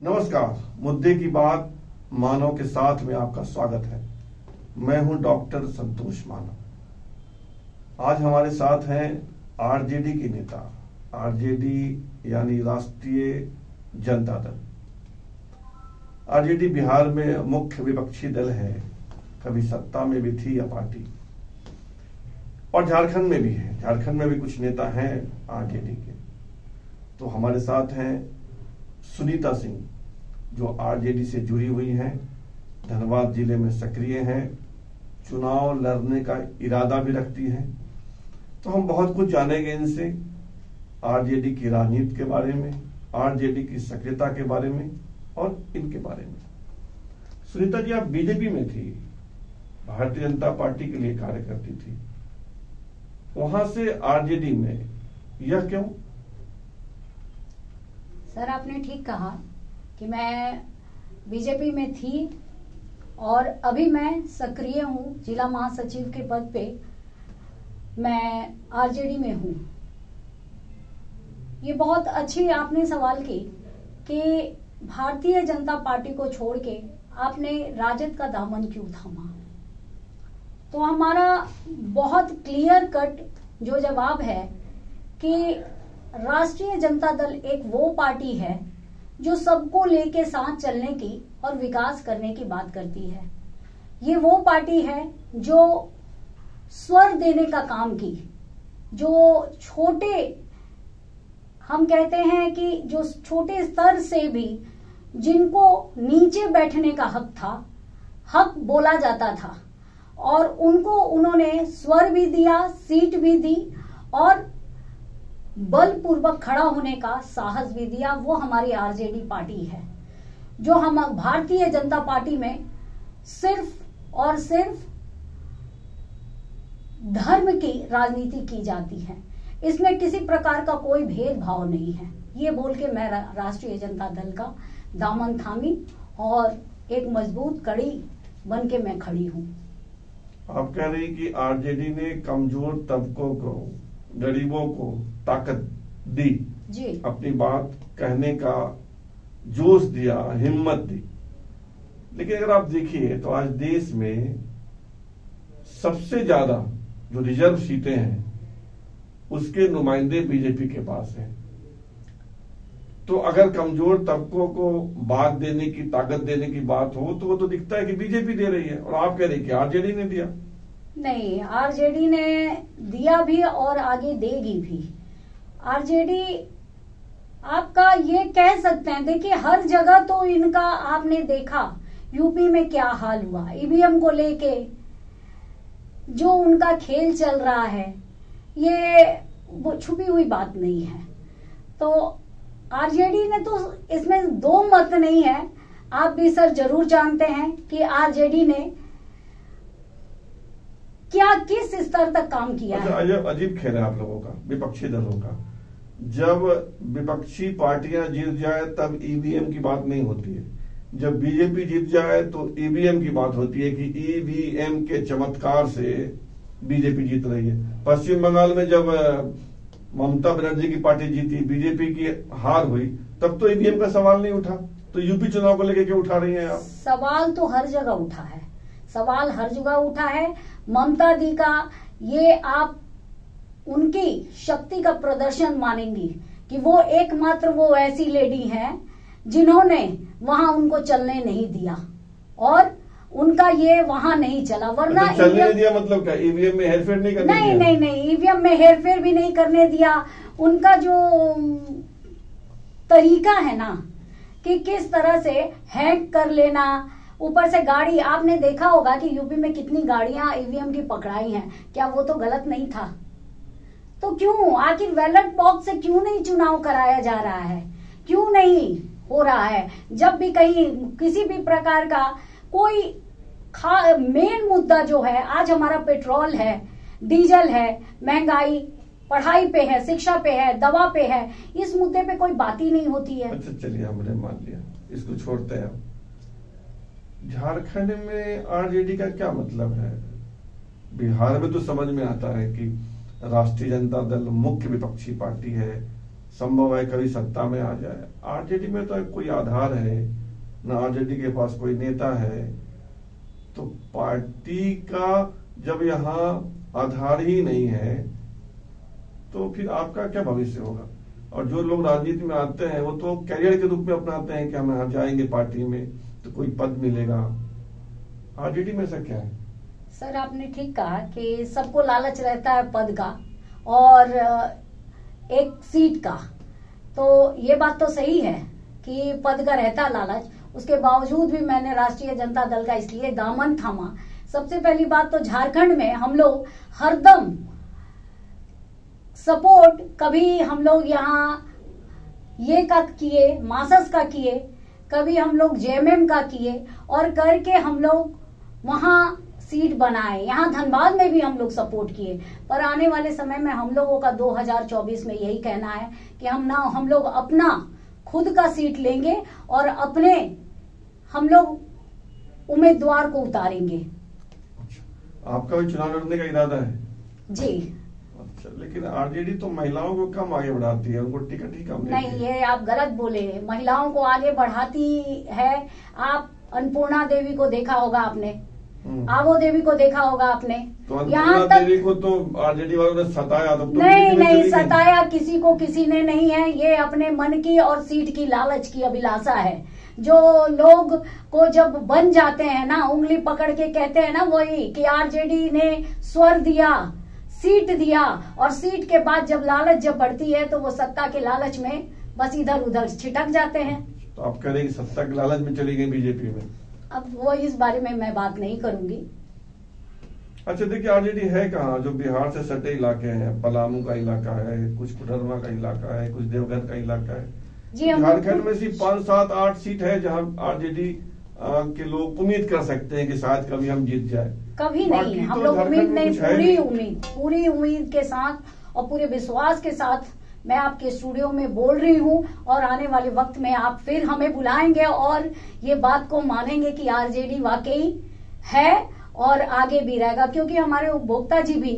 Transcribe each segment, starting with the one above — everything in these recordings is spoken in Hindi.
नमस्कार। मुद्दे की बात मानव के साथ में आपका स्वागत है। मैं हूं डॉक्टर संतोष मानव। आज हमारे साथ हैं आरजेडी के नेता, आरजेडी यानी राष्ट्रीय जनता दल। आरजेडी बिहार में मुख्य विपक्षी दल है, कभी सत्ता में भी थी या पार्टी, और झारखंड में भी है। झारखंड में भी कुछ नेता हैं आरजेडी के। तो हमारे साथ हैं सुनीता सिंह, जो आरजेडी से जुड़ी हुई हैं, धनबाद जिले में सक्रिय हैं, चुनाव लड़ने का इरादा भी रखती हैं। तो हम बहुत कुछ जानेंगे इनसे, आरजेडी की राजनीति के बारे में, आरजेडी की सक्रियता के बारे में और इनके बारे में। सुनीता जी, आप बीजेपी में थी, भारतीय जनता पार्टी के लिए कार्य करती थी, वहां से आरजेडी में, यह क्यों? सर, आपने ठीक कहा कि मैं बीजेपी में थी और अभी मैं सक्रिय हूँ, जिला महासचिव के पद पे मैं आरजेडी में हूँ। ये बहुत अच्छी आपने सवाल की कि भारतीय जनता पार्टी को छोड़ के आपने राजद का दामन क्यों थामा। तो हमारा बहुत क्लियर कट जो जवाब है कि राष्ट्रीय जनता दल एक वो पार्टी है जो सबको लेके साथ चलने की और विकास करने की बात करती है। ये वो पार्टी है जो स्वर देने का काम की, जो छोटे, हम कहते हैं कि जो छोटे स्तर से भी जिनको नीचे बैठने का हक था, हक बोला जाता था, और उनको उन्होंने स्वर भी दिया, सीट भी दी और बलपूर्वक खड़ा होने का साहस भी दिया। वो हमारी आरजेडी पार्टी है, जो हम भारतीय जनता पार्टी में सिर्फ और सिर्फ धर्म की राजनीति की जाती है। इसमें किसी प्रकार का कोई भेदभाव नहीं है। ये बोल के मैं राष्ट्रीय जनता दल का दामन थामी और एक मजबूत कड़ी बन के मैं खड़ी हूँ। आप कह रही कि आरजेडी ने कमजोर तबकों को, गरीबों को ताकत दी जी, अपनी बात कहने का जोश दिया, हिम्मत दी। लेकिन अगर आप देखिए तो आज देश में सबसे ज्यादा जो रिजर्व सीटें हैं उसके नुमाइंदे बीजेपी के पास हैं। तो अगर कमजोर तबकों को बात देने की, ताकत देने की बात हो तो वो तो दिखता है कि बीजेपी दे रही है, और आप कह रहे हैं कि आरजेडी ने दिया। नहीं, आरजेडी ने दिया भी और आगे देगी भी। आरजेडी आपका ये कह सकते हैं, देखिए हर जगह तो इनका आपने देखा यूपी में क्या हाल हुआ, ईवीएम को लेके जो उनका खेल चल रहा है, ये वो छुपी हुई बात नहीं है। तो आरजेडी ने तो इसमें दो मत नहीं है। आप भी सर जरूर जानते हैं कि आरजेडी ने क्या किस स्तर तक काम किया है। अजीब खेल है आप लोगों का, विपक्षी दलों का। जब विपक्षी पार्टियां जीत जाए तब ईवीएम की बात नहीं होती है, जब बीजेपी जीत जाए तो ईवीएम की बात होती है कि ईवीएम के चमत्कार से बीजेपी जीत रही है। पश्चिम बंगाल में जब ममता बनर्जी की पार्टी जीती, बीजेपी की हार हुई, तब तो ईवीएम का सवाल नहीं उठा। तो यूपी चुनाव को लेकर क्यों उठा रही हैं आप? सवाल तो हर जगह उठा है, सवाल हर जगह उठा है। ममता दी का ये आप उनकी शक्ति का प्रदर्शन मानेंगी कि वो एकमात्र वो ऐसी लेडी हैं जिन्होंने वहां उनको चलने नहीं दिया, और उनका ये वहां नहीं चला। वरना तो चलने नहीं दिया मतलब क्या? ईवीएम में हेरफेर नहीं करने नहीं, दिया? नहीं, ईवीएम में हेरफेर भी नहीं करने दिया। उनका जो तरीका है ना कि किस तरह से हैक कर लेना, ऊपर से गाड़ी, आपने देखा होगा कि यूपी में कितनी गाड़ियां ईवीएम की पकड़ाई हैं, क्या वो तो गलत नहीं था? तो क्यों आखिर बैलेट बॉक्स से क्यों नहीं चुनाव कराया जा रहा है, क्यों नहीं हो रहा है? जब भी कहीं किसी भी प्रकार का कोई मेन मुद्दा जो है, आज हमारा पेट्रोल है, डीजल है, महंगाई पढ़ाई पे है, शिक्षा पे है, दवा पे है, इस मुद्दे पे कोई बात ही नहीं होती है। अच्छा चलिए, हमने मान लिया, इसको छोड़ते हैं। झारखंड में आरजेडी का क्या मतलब है? बिहार में तो समझ में आता है कि राष्ट्रीय जनता दल मुख्य विपक्षी पार्टी है, संभव है कभी सत्ता में आ जाए। आरजेडी में तो कोई आधार है ना, आरजेडी के पास कोई नेता है, तो पार्टी का जब यहाँ आधार ही नहीं है तो फिर आपका क्या भविष्य होगा। और जो लोग राजनीति में आते हैं वो तो कैरियर के रूप में अपनाते हैं कि हम यहाँ जाएंगे पार्टी में तो कोई पद मिलेगा। आरजेडी में ऐसा क्या है? सर आपने ठीक कहा कि सबको लालच रहता है पद का और एक सीट का, तो ये बात तो सही है कि पद का रहता है लालच। उसके बावजूद भी मैंने राष्ट्रीय जनता दल का इसलिए दामन थामा। सबसे पहली बात तो झारखंड में हम लोग हरदम सपोर्ट, कभी हम लोग यहाँ ये का किए, मासस का किए, कभी हम लोग जेएमएम का किए और करके हम लोग वहां सीट बनाए। यहाँ धनबाद में भी हम लोग सपोर्ट किए, पर आने वाले समय में हम लोगों का 2024 में यही कहना है कि हम लोग अपना खुद का सीट लेंगे और अपने हम लोग उम्मीदवार को उतारेंगे। आपका भी चुनाव लड़ने का इरादा है? जी। अच्छा, लेकिन आरजेडी तो महिलाओं को कम आगे बढ़ाती है, उनको टिकट ही कम नहीं, ये आप गलत बोले। महिलाओं को आगे बढ़ाती है। आप अन्नपूर्णा देवी को देखा होगा आपने, आवो देवी को देखा होगा आपने, तो यहाँ तक देवी को तो आरजेडी वालों ने सताया। तो नहीं सताया किसी को, किसी ने नहीं है। ये अपने मन की और सीट की लालच की अभिलाषा है। जो लोग को जब बन जाते हैं ना, उंगली पकड़ के कहते हैं ना वही कि आरजेडी ने स्वर दिया, सीट दिया, और सीट के बाद जब लालच जब बढ़ती है तो वो सत्ता के लालच में बस इधर उधर छिटक जाते हैं। तो आप कह रहे हैं कि सत्ता के लालच में चली गई बीजेपी में? अब वो इस बारे में मैं बात नहीं करूंगी। अच्छा, देखिए आरजेडी है कहाँ? जो बिहार से सटे इलाके हैं, पलामू का इलाका है, कुछ कोडरमा का इलाका है, कुछ देवघर का इलाका है। झारखंड में सिर्फ 5, 7, 8 सीट है जहाँ आरजेडी के लोग उम्मीद कर सकते हैं कि शायद कभी हम जीत जाए। कभी नहीं, हम लोग उम्मीद नहीं, पूरी उम्मीद के साथ और पूरे विश्वास के साथ मैं आपके स्टूडियो में बोल रही हूँ। और आने वाले वक्त में आप फिर हमें बुलाएंगे और ये बात को मानेंगे कि आरजेडी वाकई है और आगे भी रहेगा, क्योंकि हमारे उपभोक्ता जी भी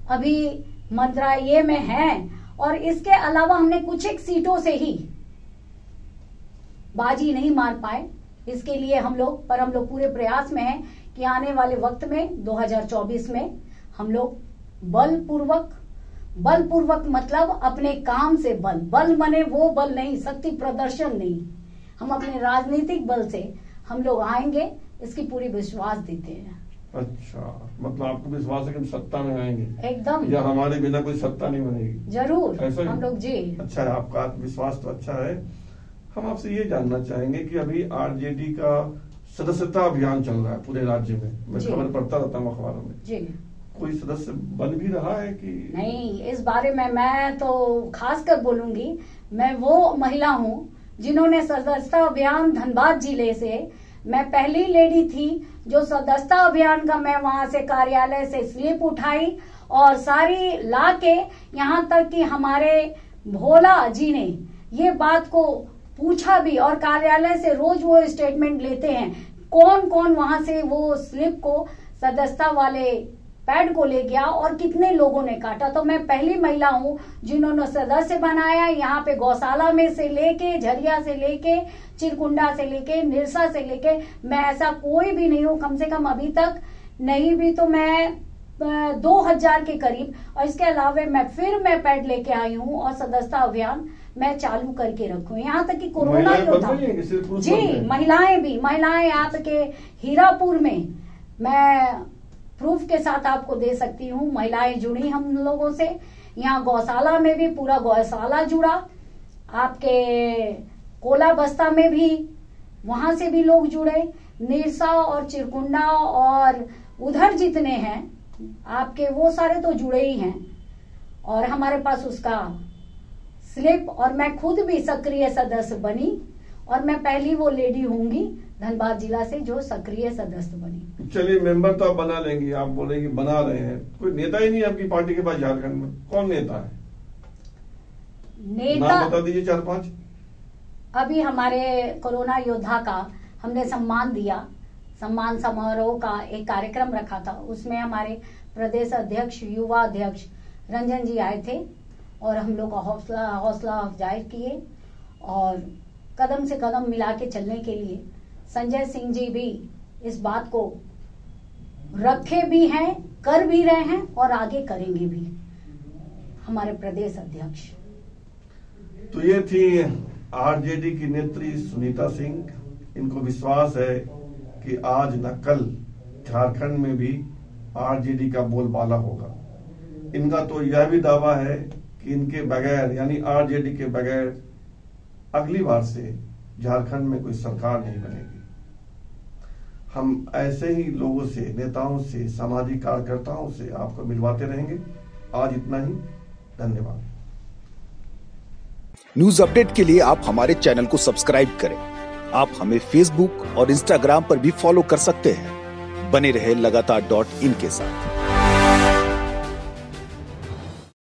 अभी मंत्रालय में हैं और इसके अलावा हमने कुछ एक सीटों से ही बाजी नहीं मार पाए। इसके लिए हम लोग पूरे प्रयास में हैं कि आने वाले वक्त में 2024 में हम लोग बलपूर्वक मतलब अपने काम से बल मने वो बल नहीं, शक्ति प्रदर्शन नहीं, हम अपने राजनीतिक बल से हम लोग आएंगे, इसकी पूरी विश्वास देते हैं। अच्छा, मतलब आपको विश्वास है कि हम सत्ता में आएंगे? एकदम, या हमारे बिना कोई सत्ता नहीं बनेगी? जरूर हम लोग जी। अच्छा है, आपका आत्मविश्वास तो अच्छा है। हम आपसे ये जानना चाहेंगे कि अभी आरजेडी का सदस्यता अभियान चल रहा है पूरे राज्य में, मैं खबर पढ़ता रहता हूँ अखबारों में जी। कोई सदस्य बन भी रहा है कि नहीं? इस बारे में मैं तो खास कर बोलूंगी, मैं वो महिला हूँ जिन्होंने सदस्यता अभियान धनबाद जिले से, मैं पहली लेडी थी जो सदस्यता अभियान का मैं वहां से कार्यालय से स्लिप उठाई और सारी ला के यहाँ तक कि हमारे भोला जी ने ये बात को पूछा भी और कार्यालय से रोज वो स्टेटमेंट लेते हैं कौन कौन वहां से वो स्लिप को सदस्यता वाले पैड को ले गया और कितने लोगों ने काटा। तो मैं पहली महिला हूं जिन्होंने सदस्य बनाया। यहाँ पे गौशाला में से लेके, झरिया से लेके, चिरकुंडा से लेके, निरसा से लेके, मैं ऐसा कोई भी नहीं हूँ, कम से कम अभी तक नहीं भी तो मैं 2000 के करीब। और इसके अलावा मैं पैड लेके आई हूँ और सदस्यता अभियान मैं चालू करके रखूं। यहाँ तक कि कोरोना योद्धा जी, महिलाएं आपके हीरापुर में मैं प्रूफ के साथ आपको दे सकती हूँ, महिलाएं जुड़ी हम लोगों से। यहाँ गौशाला में भी पूरा गौशाला जुड़ा, आपके कोला बस्ता में भी वहां से भी लोग जुड़े, निरसा और चिरकुंडा और उधर जितने हैं आपके वो सारे तो जुड़े ही हैं। और हमारे पास उसका स्लिप, और मैं खुद भी सक्रिय सदस्य बनी और मैं पहली वो लेडी होंगी धनबाद जिला से जो सक्रिय सदस्य बनी। चलिए, मेंबर तो आप बना लेंगी, आप बोल रहे हैं कि बना रहे हैं, कोई नेता ही नहीं आपकी पार्टी के पास झारखंड में? कौन नेता है? नेता नाम बता दीजिए 4-5। अभी हमारे कोरोना योद्धा का हमने सम्मान दिया, सम्मान समारोह का एक कार्यक्रम रखा था, उसमें हमारे प्रदेश अध्यक्ष, युवा अध्यक्ष रंजन जी आए थे और हम लोग का हौसला अफजाई किए और कदम से कदम मिला के चलने के लिए संजय सिंह जी भी इस बात को रखे भी हैं, कर भी रहे हैं और आगे करेंगे भी, हमारे प्रदेश अध्यक्ष। तो ये थी आरजेडी की नेत्री सुनीता सिंह। इनको विश्वास है कि आज न कल झारखंड में भी आरजेडी का बोलबाला होगा। इनका तो यह भी दावा है कि इनके बगैर यानी आरजेडी के बगैर अगली बार से झारखंड में कोई सरकार नहीं बनेगी। हम ऐसे ही लोगों से, नेताओं से, सामाजिक कार्यकर्ताओं से आपको मिलवाते रहेंगे। आज इतना ही, धन्यवाद। न्यूज अपडेट के लिए आप हमारे चैनल को सब्सक्राइब करें। आप हमें फेसबुक और इंस्टाग्राम पर भी फॉलो कर सकते हैं। बने रहे लगातार .in के साथ।